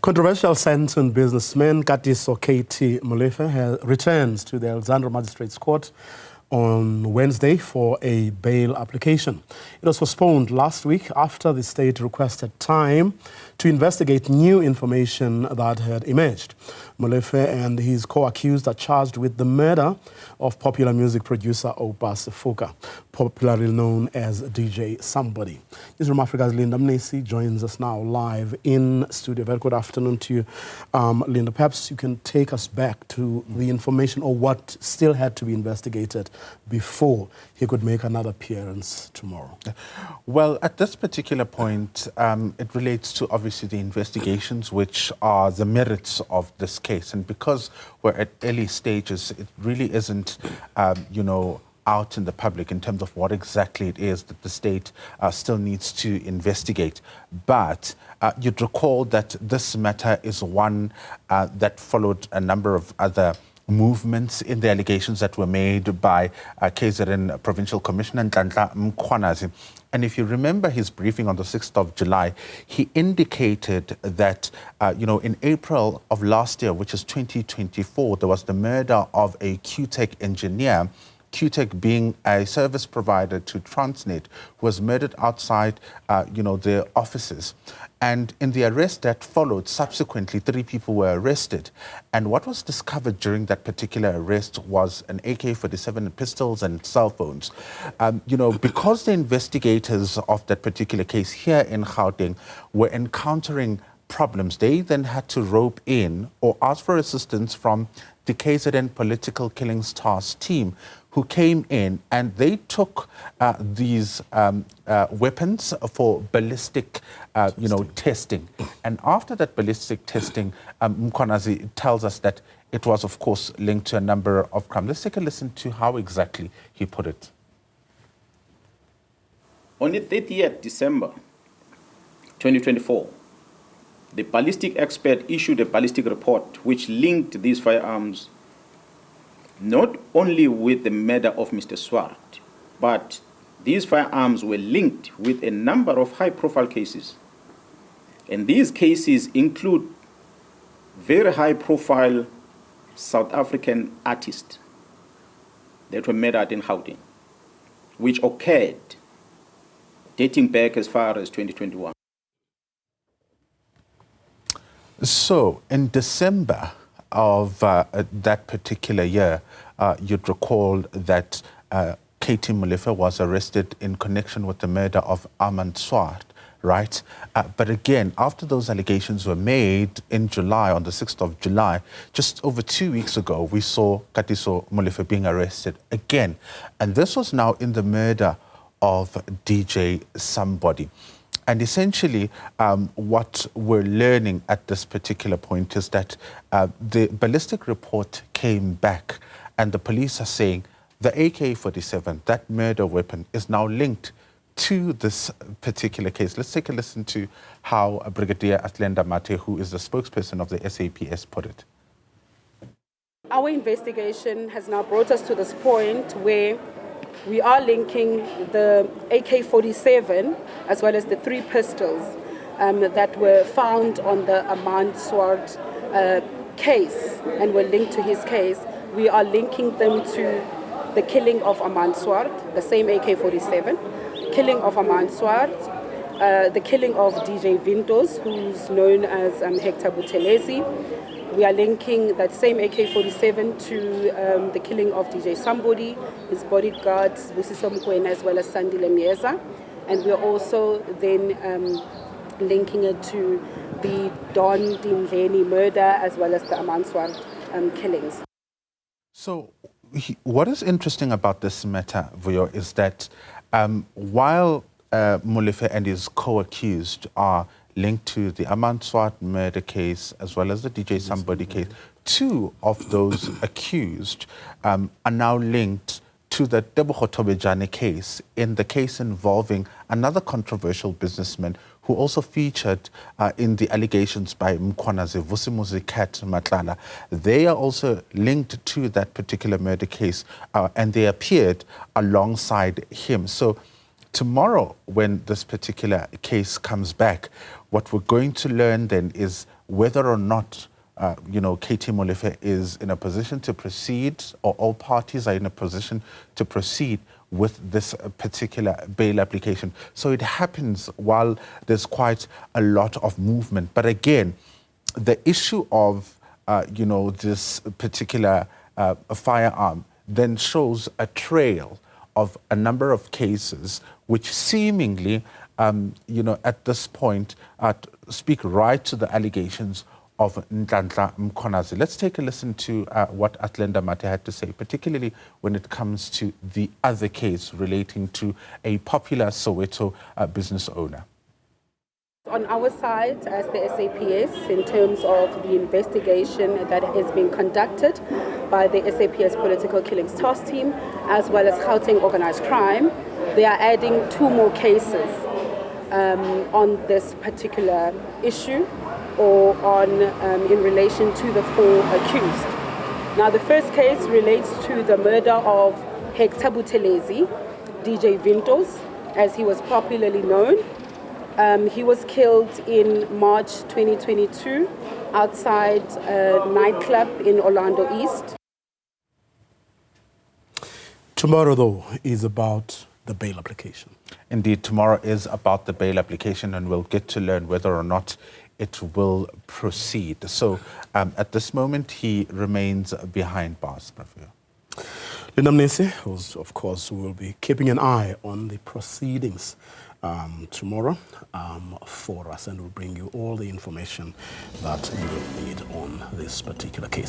Controversial Santon businessman Katiso KT Molefe returns to the Alexandra Magistrate's Court on Wednesday for a bail application. It was postponed last week after the state requested time to investigate new information that had emerged. Molefe and his co-accused are charged with the murder of popular music producer Oupa Sefoka, popularly known as DJ Sumbody. Newzroom Afrika's Mnisi joins us now live in studio. Very good afternoon to you, Linda. Perhaps you can take us back to the information or what still had to be investigated before he could make another appearance tomorrow. Well, at this particular point, it relates to obviously the investigations, which are the merits of this case. And because we're at early stages, it really isn't, out in the public in terms of what exactly it is that the state still needs to investigate. But you'd recall that this matter is one that followed a number of other movements in the allegations that were made by KZN Provincial Commissioner Nhlanhla. And if you remember his briefing on the 6th of July, he indicated that, in April of last year, which is 2024, there was the murder of a QTech engineer, QTech being a service provider to Transnet, who was murdered outside, their offices. And in the arrest that followed, subsequently, 3 people were arrested. And what was discovered during that particular arrest was an AK-47, pistols and cell phones. Because the investigators of that particular case here in Gauteng were encountering problems, they then had to rope in or ask for assistance from the KZN Political Killings Task Team, who came in and they took these weapons for ballistic, testing. And after that ballistic testing, Mkhwanazi tells us that it was, of course, linked to a number of crimes. Let's take a listen to how exactly he put it. On the 30th December 2024, the ballistic expert issued a ballistic report which linked these firearms not only with the murder of Mr. Swart, but these firearms were linked with a number of high-profile cases. And these cases include very high-profile South African artists that were murdered in Gauteng, which occurred dating back as far as 2021. So, in December of that particular year, you'd recall that KT Molefe was arrested in connection with the murder of Armand Swart, right? But again, after those allegations were made in July, on the 6th of July, just over 2 weeks ago, we saw Katiso Molefe being arrested again. And this was now in the murder of DJ Sumbody. And essentially, what we're learning at this particular point is that the ballistic report came back and the police are saying the AK-47, that murder weapon, is now linked to this particular case. Let's take a listen to how Brigadier Alexandra, who is the spokesperson of the SAPS, put it. Our investigation has now brought us to this point where we are linking the AK-47 as well as the 3 pistols that were found on the Armand Swart case and were linked to his case. We are linking them to the killing of Armand Swart, the same AK-47, killing of Armand Swart, the killing of DJ Vintos, who's known as Hector Buthelezi. We are linking that same AK-47 to the killing of DJ Sumbody, his bodyguards, Busiso Mkwena, as well as Sandile Mieza. And we are also then linking it to the Don Dinleni murder, as well as the Armand Swart killings. So what is interesting about this matter, Vuyo, is that while Molefe and his co-accused are linked to the Armand Swart murder case as well as the DJ Sumbody case, 2 of those accused are now linked to the Tebogo Tobejane case, in the case involving another controversial businessman who also featured in the allegations by Mkhwanazi, Vusimuzi Kat Matlala. They are also linked to that particular murder case and they appeared alongside him. So tomorrow, when this particular case comes back, what we're going to learn then is whether or not KT Molefe is in a position to proceed, or all parties are in a position to proceed with this particular bail application. So it happens while there's quite a lot of movement. But again, the issue of, this particular firearm then shows a trail of a number of cases which seemingly, at this point, speak right to the allegations of Nhlanhla Mkhwanazi. Let's take a listen to what Alexandra had to say, particularly when it comes to the other case relating to a popular Soweto business owner. On our side, as the SAPS, in terms of the investigation that is being conducted by the SAPS Political Killings Task Team, as well as Gauteng Organized Crime, they are adding 2 more cases on this particular issue, or in relation to the 4 accused. Now, the first case relates to the murder of Hector Buthelezi, DJ Vintos, as he was popularly known. He was killed in March 2022 outside a nightclub in Orlando East. Tomorrow, though, is about the bail application. Indeed, tomorrow is about the bail application, and we'll get to learn whether or not it will proceed. So at this moment, he remains behind bars. Linda Mnisi, who's, of course, will be keeping an eye on the proceedings tomorrow for us, and will bring you all the information that you will need on this particular case.